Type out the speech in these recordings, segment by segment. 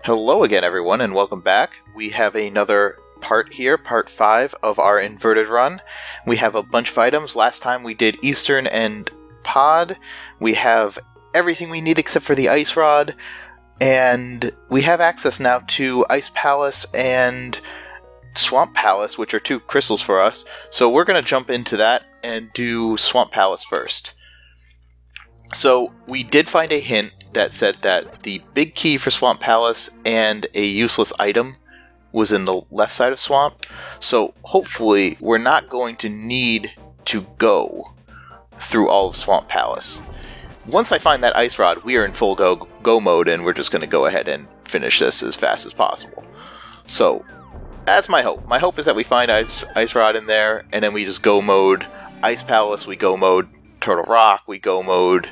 Hello again, everyone, and welcome back. We have another part here, part 5 of our inverted run. We have a bunch of items. Last time we did Eastern and Pod. We have everything we need except for the Ice Rod, and we have access now to Ice Palace and Swamp Palace, which are 2 crystals for us. So we're going to jump into that and do Swamp Palace first. So we did find a hint that said that the big key for Swamp Palace and a useless item was in the left side of Swamp. So hopefully we're not going to need to go through all of Swamp Palace. Once I find that Ice Rod, we are in full go mode, and we're just going to go ahead and finish this as fast as possible. So that's my hope. My hope is that we find Ice Rod in there, and then we just go mode Ice Palace, we go mode Turtle Rock, we go mode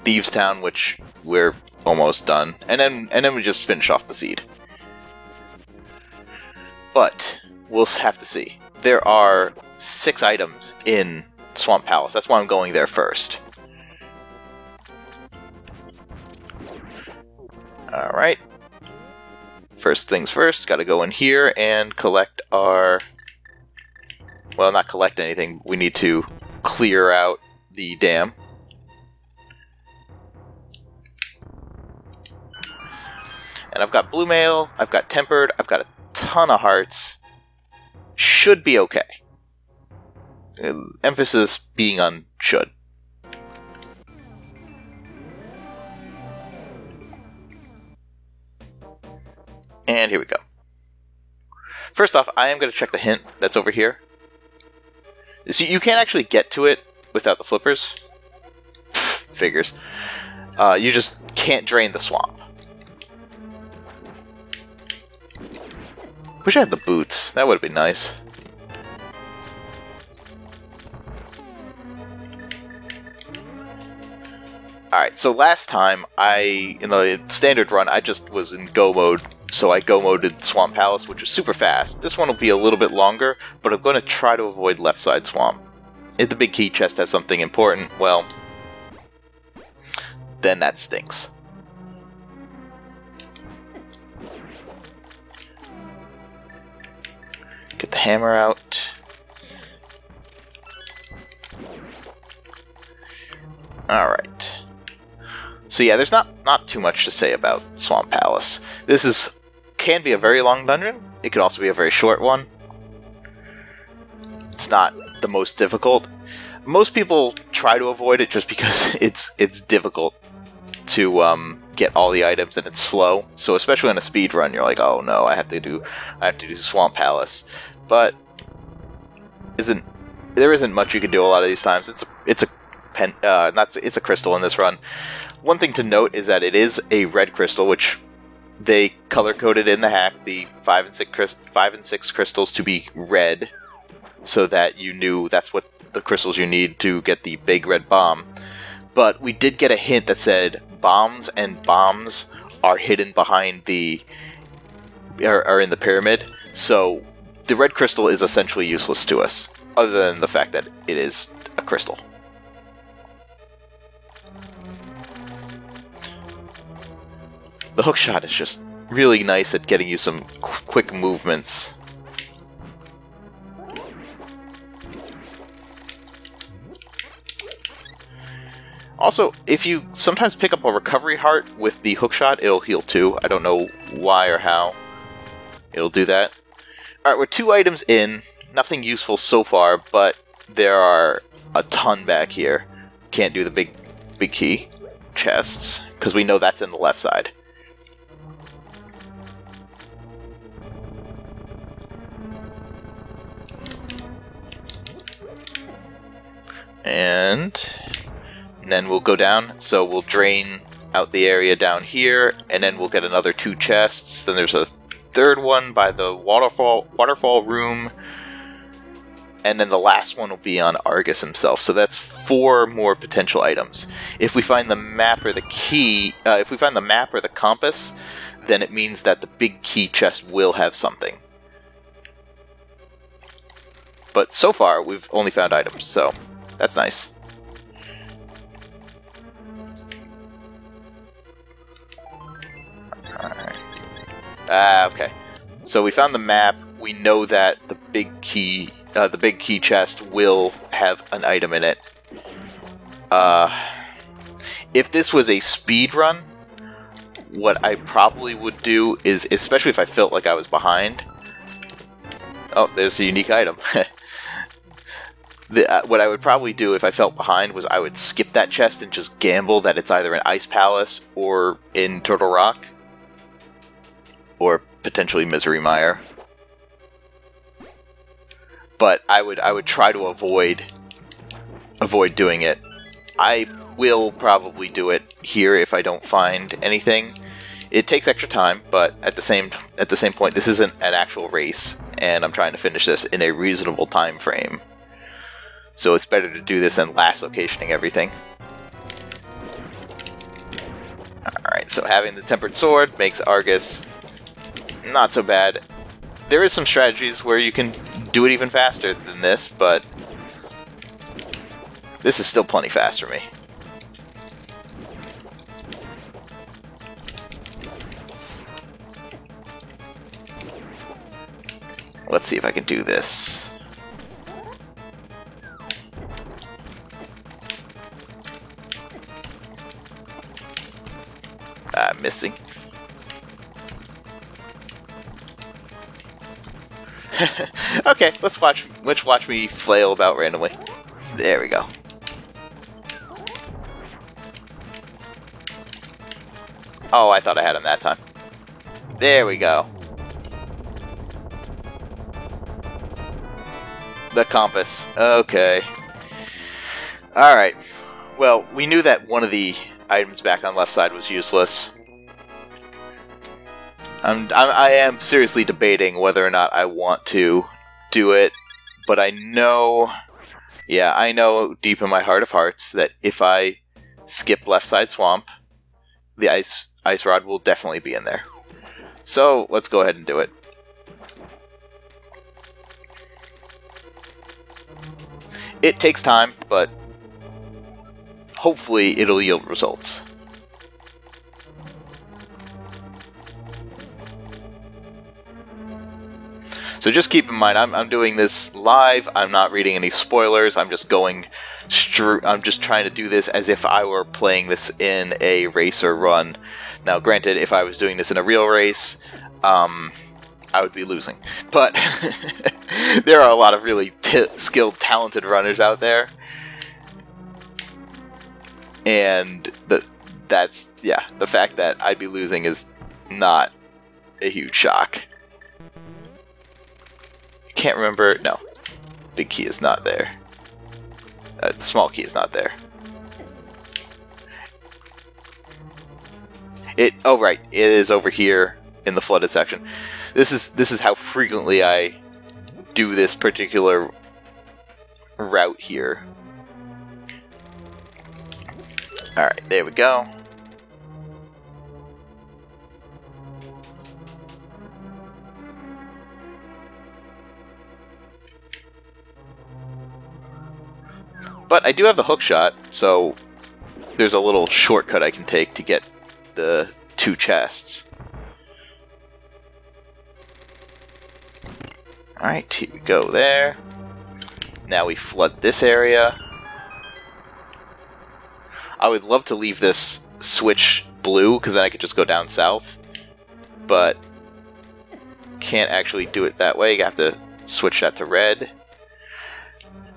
Thieves Town, which we're almost done, and then we just finish off the seed. But we'll have to see. There are 6 items in Swamp Palace. That's why I'm going there first. Alright. First things first, gotta go in here and collect our... Well, not collect anything. We need to clear out the dam. And I've got blue mail, I've got tempered, I've got a ton of hearts. Should be okay. Emphasis being on should. And here we go. First off, I am going to check the hint that's over here. So you can't actually get to it without the flippers. Figures. You just can't drain the swamp. Wish I had the boots. That would have been nice. Alright, so last time, in the standard run, I just was in go mode, so I go moded Swamp Palace, which was super fast. This one will be a little bit longer, but I'm going to try to avoid left side swamp. If the big key chest has something important, well, then that stinks. Get the hammer out. Alright. So yeah, there's not too much to say about Swamp Palace. This can be a very long dungeon. It could also be a very short one. It's not the most difficult. Most people try to avoid it just because it's difficult to get all the items, and it's slow. So especially on a speed run, you're like, oh no, I have to do Swamp Palace. But there isn't much you can do a lot of these times. It's a crystal in this run. One thing to note is that it is a red crystal, which they color-coded in the hack the 5 and 6 crystals to be red, so that you knew that's what the crystals you need to get the big red bomb. But we did get a hint that said bombs are hidden behind are in the pyramid, so the red crystal is essentially useless to us, other than the fact that it is a crystal. The hookshot is just really nice at getting you some quick movements. Also, if you sometimes pick up a recovery heart with the hookshot, it'll heal too. I don't know why or how it'll do that. Alright, we're 2 items in. Nothing useful so far, but there are a ton back here. Can't do the big key chests, because we know that's in the left side. And then we'll go down, so we'll drain out the area down here, and then we'll get another 2 chests. Then there's a 3rd one by the waterfall room, and then the last one will be on Argus himself. So that's 4 more potential items. If we find the map or the key, if we find the map or the compass, then it means that the big key chest will have something. But so far, we've only found items, so that's nice. Okay. So we found the map. We know that the big key chest will have an item in it. If this was a speed run, what I probably would do is, especially if I felt like I was behind... Oh, there's a unique item. What I would probably do if I felt behind was I would skip that chest and just gamble that it's either in Ice Palace or in Turtle Rock. Or potentially Misery Mire. But I would try to avoid doing it. I will probably do it here if I don't find anything. It takes extra time, but at the same point, this isn't an actual race, and I'm trying to finish this in a reasonable time frame. So it's better to do this than last locationing everything. Alright, so having the Tempered Sword makes Argus not so bad. There is some strategies where you can do it even faster than this, but this is still plenty fast for me. Let's see if I can do this. Missing. Okay, let's watch me flail about randomly. There we go. Oh, I thought I had him that time. There we go. The compass. Okay. Alright. Well, we knew that one of the items back on left side was useless. I am seriously debating whether or not I want to do it, but I know... Yeah, I know deep in my heart of hearts that if I skip left side swamp, the ice rod will definitely be in there. So, let's go ahead and do it. It takes time, but hopefully it'll yield results. So just keep in mind, I'm doing this live. I'm not reading any spoilers. I'm just going I'm just trying to do this as if I were playing this in a race or run. Now, granted, if I was doing this in a real race, I would be losing. But there are a lot of really skilled, talented runners out there, and the fact that I'd be losing is not a huge shock. Can't remember. No, big key is not there. The small key is not there. Oh right, it is over here in the flooded section. This is how frequently I do this particular route here. Alright, there we go. But I do have the hook shot, so there's a little shortcut I can take to get the 2 chests. Alright, here we go there. Now we flood this area. I would love to leave this switch blue, because then I could just go down south. But can't actually do it that way. You have to switch that to red.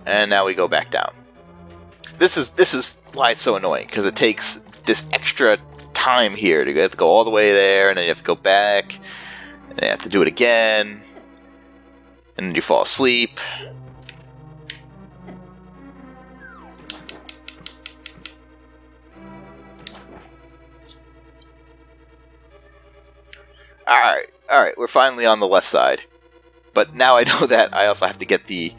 And now we go back down. This is why it's so annoying, because it takes this extra time here. You have to go all the way there, and then you have to go back, and you have to do it again, and then you fall asleep. Alright, we're finally on the left side. But now I know that I also have to get the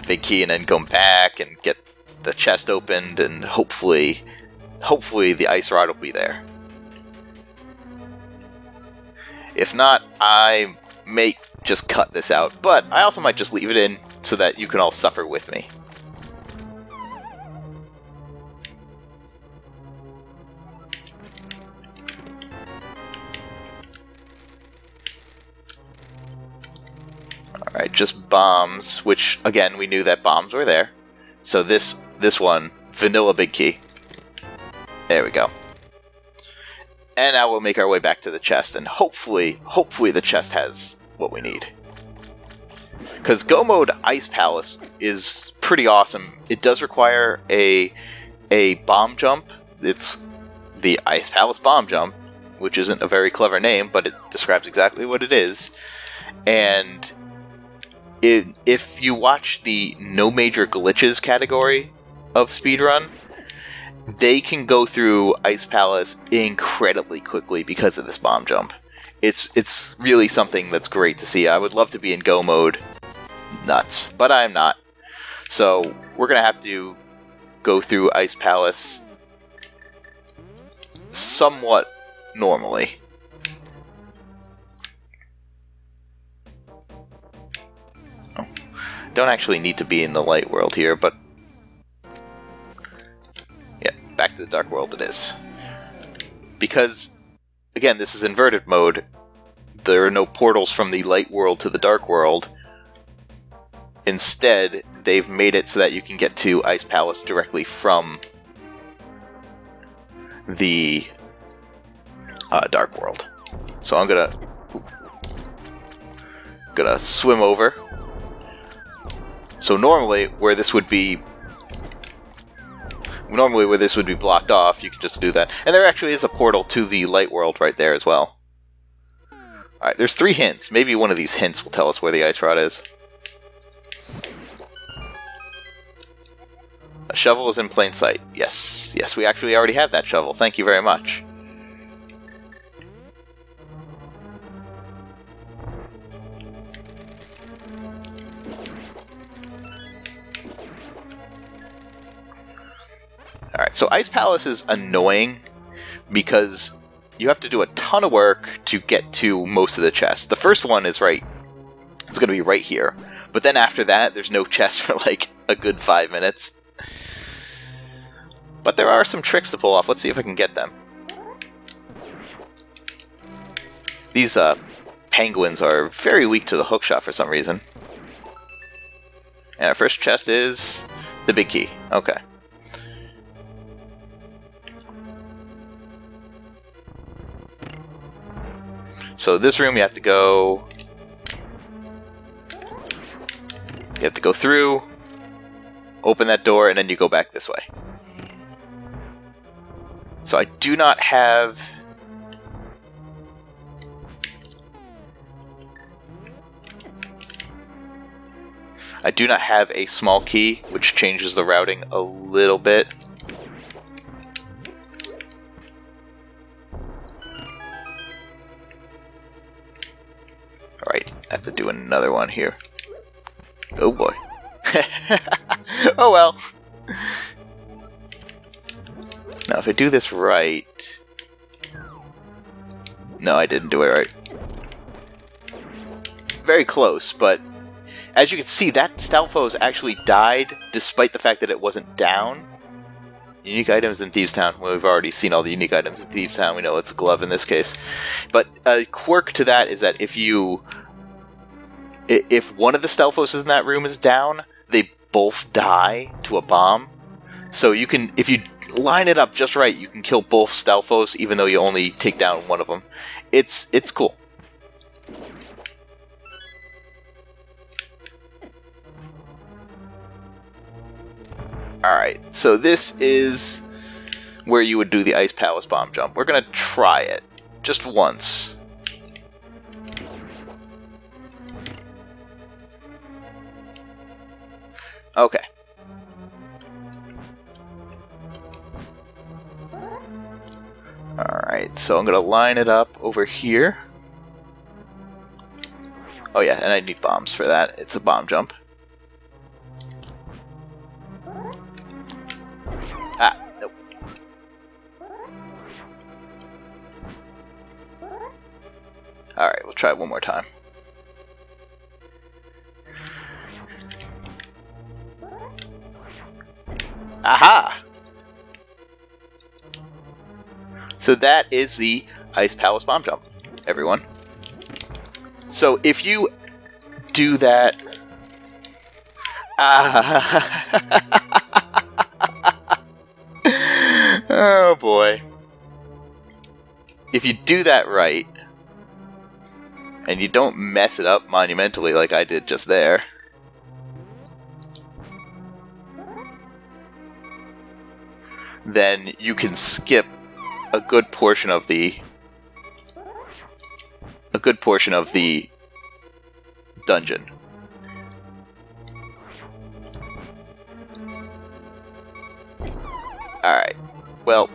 big key and then come back and get the chest opened, and hopefully the ice rod will be there. If not, I may just cut this out, but I also might just leave it in so that you can all suffer with me. just bombs, which, again, we knew that bombs were there. So this one, vanilla big key. There we go. And now we'll make our way back to the chest, and hopefully the chest has what we need. Because Go Mode Ice Palace is pretty awesome. It does require a bomb jump. It's the Ice Palace Bomb Jump, which isn't a very clever name, but it describes exactly what it is. And if you watch the No Major Glitches category of speedrun, they can go through Ice Palace incredibly quickly because of this bomb jump. It's really something that's great to see. I would love to be in Go Mode nuts, but I'm not. So we're going to have to go through Ice Palace somewhat normally. Oh, don't actually need to be in the light world here, but yeah, back to the dark world it is. Because, again, this is inverted mode. There are no portals from the light world to the dark world. Instead, they've made it so that you can get to Ice Palace directly from the dark world. So I'm gonna swim over. So normally where this would be blocked off, you can just do that. And there actually is a portal to the light world right there as well. Alright, there's 3 hints. Maybe one of these hints will tell us where the ice rod is. A shovel is in plain sight. Yes, yes, we actually already have that shovel. Thank you very much. Alright, so Ice Palace is annoying because you have to do a ton of work to get to most of the chests. The first one is right, it's going to be right here. But then after that, there's no chest for like a good 5 minutes. But there are some tricks to pull off. Let's see if I can get them. These penguins are very weak to the hookshot for some reason. And our first chest is the big key. Okay. So this room you have to go... You have to go through, open that door, and then you go back this way. So I do not have... I do not have a small key, which changes the routing a little bit. Alright, I have to do another one here. Oh boy. Oh well. Now if I do this right... No, I didn't do it right. Very close, but as you can see, that Stalfos actually died despite the fact that it wasn't down. Unique items in Thieves' Town. Well, we've already seen all the unique items in Thieves' Town. We know it's a glove in this case. But a quirk to that is that if one of the Stalfos in that room is down, they both die to a bomb. So you can, if you line it up just right, you can kill both Stalfos even though you only take down one of them. It's cool. Alright, so this is where you would do the Ice Palace bomb jump. We're gonna try it. Just once. Okay. Alright, so I'm gonna line it up over here. Oh yeah, and I need bombs for that. It's a bomb jump. Ah, nope. Alright, we'll try it one more time. Aha! So that is the Ice Palace bomb jump, everyone. So if you do that Oh boy. If you do that right, and you don't mess it up monumentally like I did just there, then you can skip a good portion of the dungeon. Alright, well,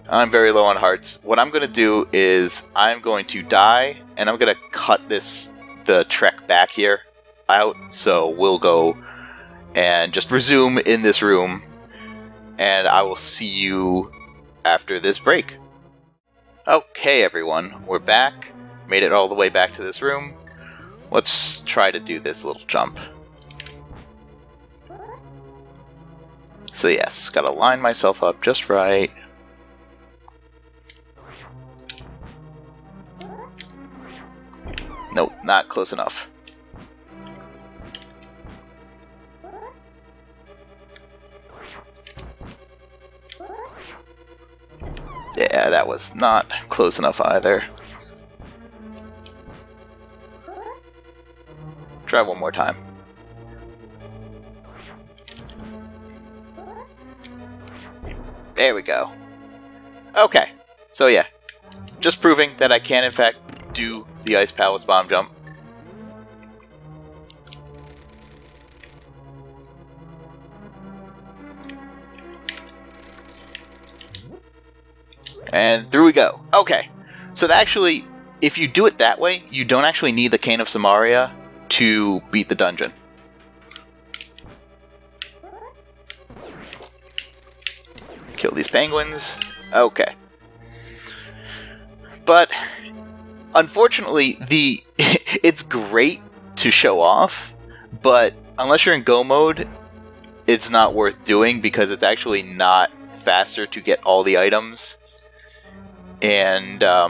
I'm very low on hearts. What I'm going to do is I'm going to die, and I'm going to cut the trek back here out, so we'll go and just resume in this room, and I will see you after this break. Okay, everyone, we're back. Made it all the way back to this room. Let's try to do this little jump. So yes, gotta line myself up just right. Nope, not close enough. Yeah, that was not close enough either. Try one more time. There we go. Okay, so yeah, just proving that I can in fact do the Ice Palace bomb jump. And through we go. Okay, so actually, if you do it that way, you don't actually need the Cane of Samaria to beat the dungeon. Kill these penguins. Okay. But unfortunately, it's great to show off, but unless you're in Go mode, it's not worth doing because it's actually not faster to get all the items. And yeah,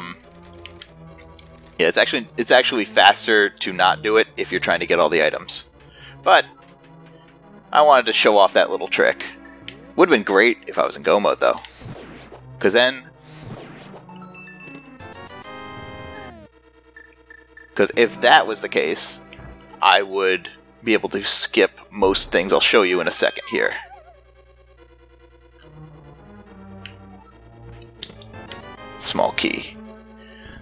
it's actually faster to not do it if you're trying to get all the items. But I wanted to show off that little trick. Would have been great if I was in Go mode though, because if that was the case, I would be able to skip most things. I'll show you in a second here. Small key.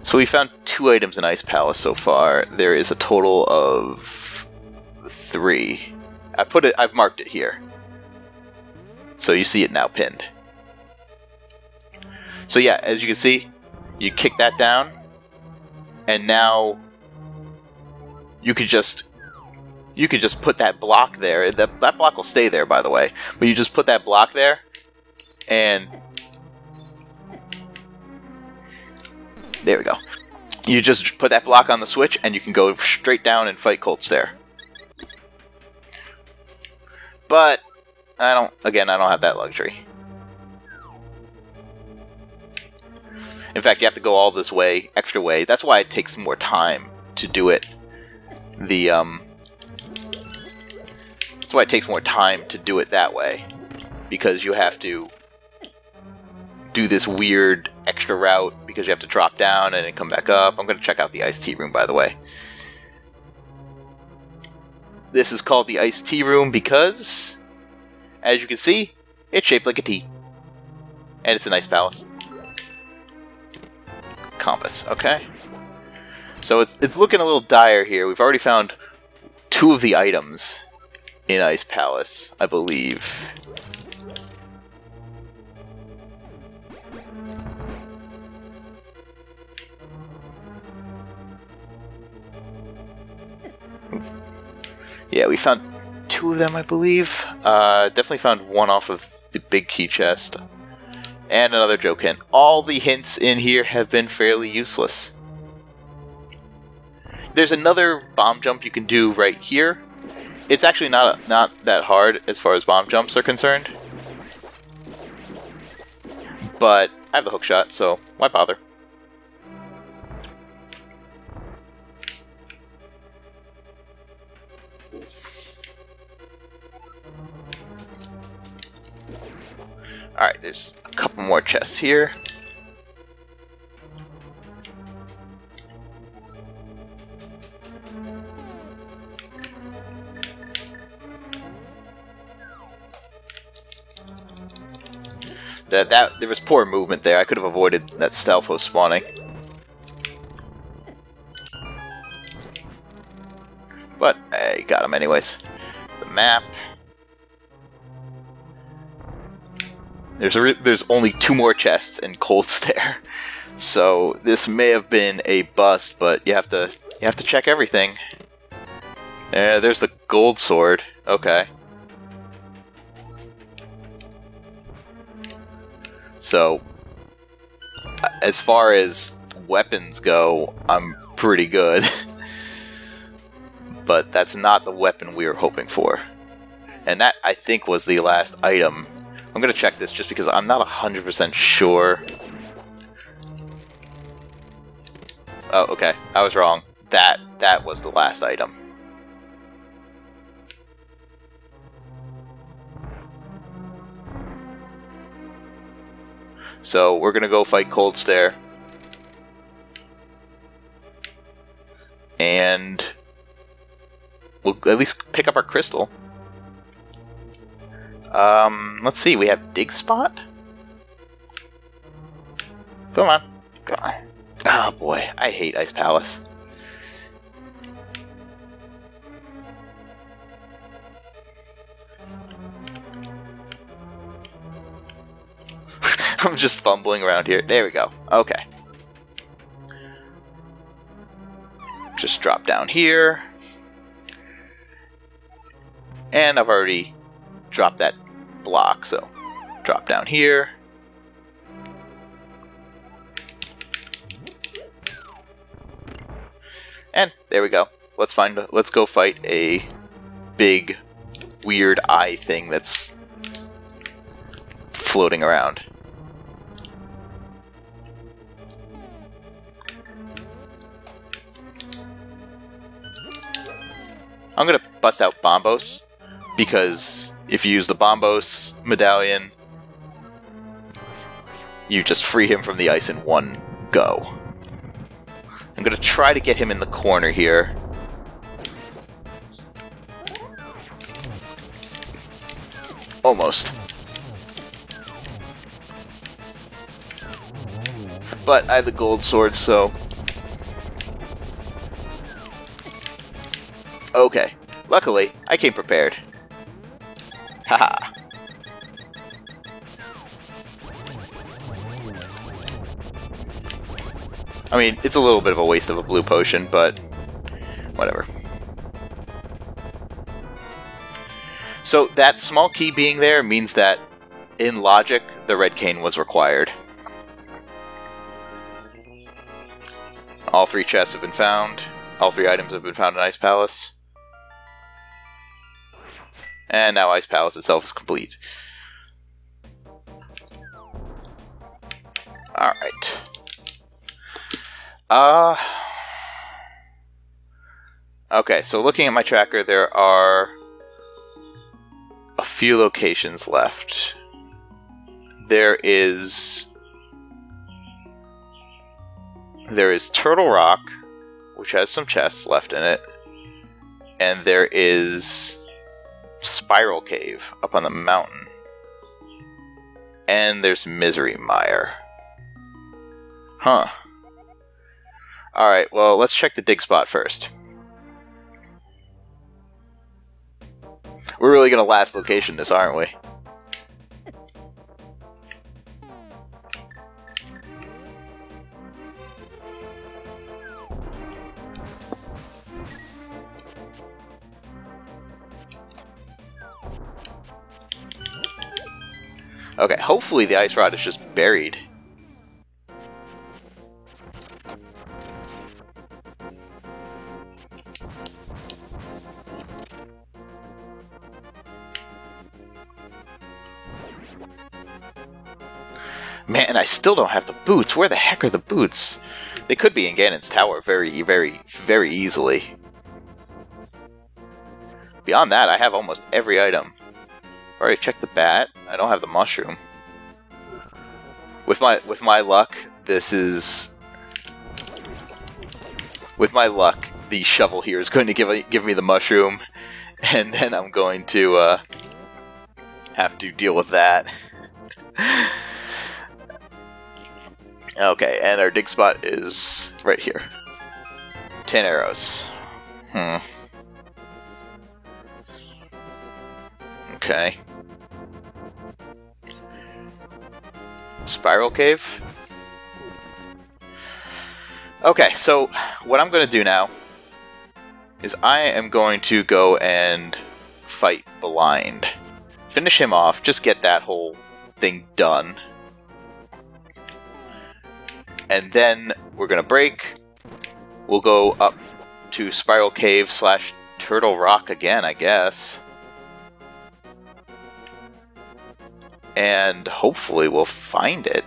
So we found 2 items in Ice Palace so far. There is a total of 3. I've marked it here. So you see it now pinned. So yeah, as you can see, you kick that down, and now you could just put that block there. That block will stay there, by the way. But you just put that block there, and there we go. You just put that block on the switch, and you can go straight down and fight Cold Stare. But I don't have that luxury. In fact, you have to go all this way, extra way. That's why it takes more time to do it. That's why it takes more time to do it that way. Because you have to do this weird extra route, because you have to drop down and then come back up. I'm going to check out the Iced Tea Room, by the way. This is called the Iced Tea Room because, as you can see, it's shaped like a tea. And it's a nice palace. Compass, okay. So it's looking a little dire here. We've already found 2 of the items in Ice Palace, I believe. Yeah, we found 2 of them, I believe. Definitely found 1 off of the big key chest. And another joke hint. All the hints in here have been fairly useless. There's another bomb jump you can do right here. It's actually not that hard as far as bomb jumps are concerned. But I have the hook shot, so why bother? Alright, there's a couple more chests here. There was poor movement there. I could have avoided that Stalfos spawning. But I got him anyways. The map. There's only 2 more chests in Cold Stare, so this may have been a bust. But you have to check everything. There's the gold sword. Okay. So, as far as weapons go, I'm pretty good. But that's not the weapon we were hoping for. And that, I think, was the last item. I'm going to check this just because I'm not 100% sure. Oh, okay. I was wrong. That was the last item. So, we're going to go fight Cold Stare. And we'll at least pick up our crystal. Let's see, we have Dig Spot? Come on. Oh boy, I hate Ice Palace. I'm just fumbling around here. There we go. Okay. Just drop down here. And I've already dropped that block, so drop down here. And there we go. Let's go fight a big weird eye thing that's floating around. I'm gonna bust out Bombos, because if you use the Bombos medallion, you just free him from the ice in one go. I'm gonna try to get him in the corner here. Almost. But I have the gold sword, so... Okay. Luckily, I came prepared. Haha. I mean, it's a little bit of a waste of a blue potion, but whatever. So that small key being there means that, in logic, the red cane was required. All 3 chests have been found. All 3 items have been found in Ice Palace. And now Ice Palace itself is complete. Alright. Okay, so looking at my tracker, there are a few locations left. There is Turtle Rock, which has some chests left in it, and there is Spiral Cave up on the mountain, and there's Misery Mire. Huh. Alright, well, let's check the dig spot first. We're really gonna last location this, aren't we? Okay, hopefully the ice rod is just buried. Man, I still don't have the boots. Where the heck are the boots? They could be in Ganon's tower very, very, very easily. Beyond that, I have almost every item. already checked the bat. I don't have the mushroom. With my luck, this is... With my luck, the shovel here is going to give me the mushroom, and then I'm going to have to deal with that. Okay, and our dig spot is right here. 10 arrows. Okay. Spiral cave? Okay, so what I'm going to do now is I am going to go and fight Blind. Finish him off, just get that whole thing done. And then we're going to break. We'll go up to Spiral Cave / Turtle Rock again, I guess. And hopefully we'll find it.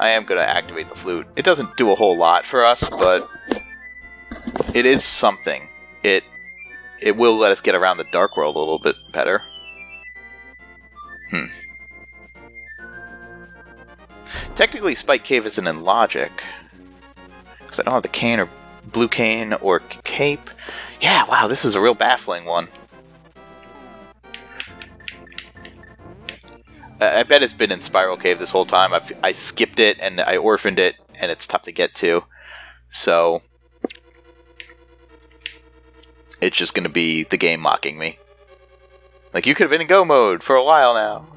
I am going to activate the flute. It doesn't do a whole lot for us, but it is something. It will let us get around the Dark World a little bit better. Technically, Spike Cave isn't in logic, because I don't have the cane or blue cane or cape. Yeah, wow, this is a real baffling one. I bet it's been in Spiral Cave this whole time. I skipped it and I orphaned it, and it's tough to get to. So it's just going to be the game mocking me. Like, you could have been in go mode for a while now.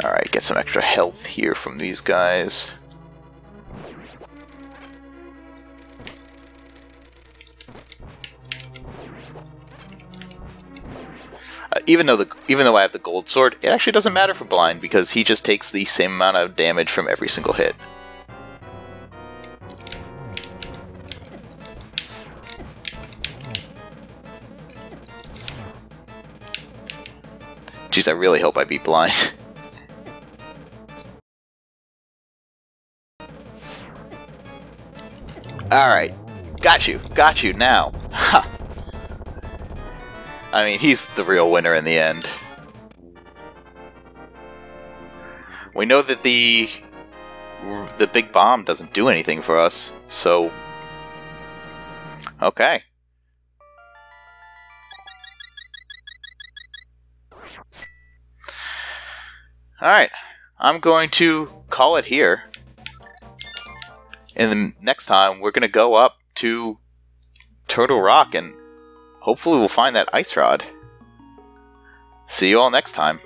Alright, get some extra health here from these guys. Even though I have the gold sword, it actually doesn't matter for Blind, because he just takes the same amount of damage from every single hit. Jeez, I really hope I beat Blind. Alright, got you now. Ha! I mean, he's the real winner in the end. We know that the big bomb doesn't do anything for us, so... Okay. Alright, I'm going to call it here. And then next time, we're going to go up to Turtle Rock and hopefully we'll find that ice rod. See you all next time.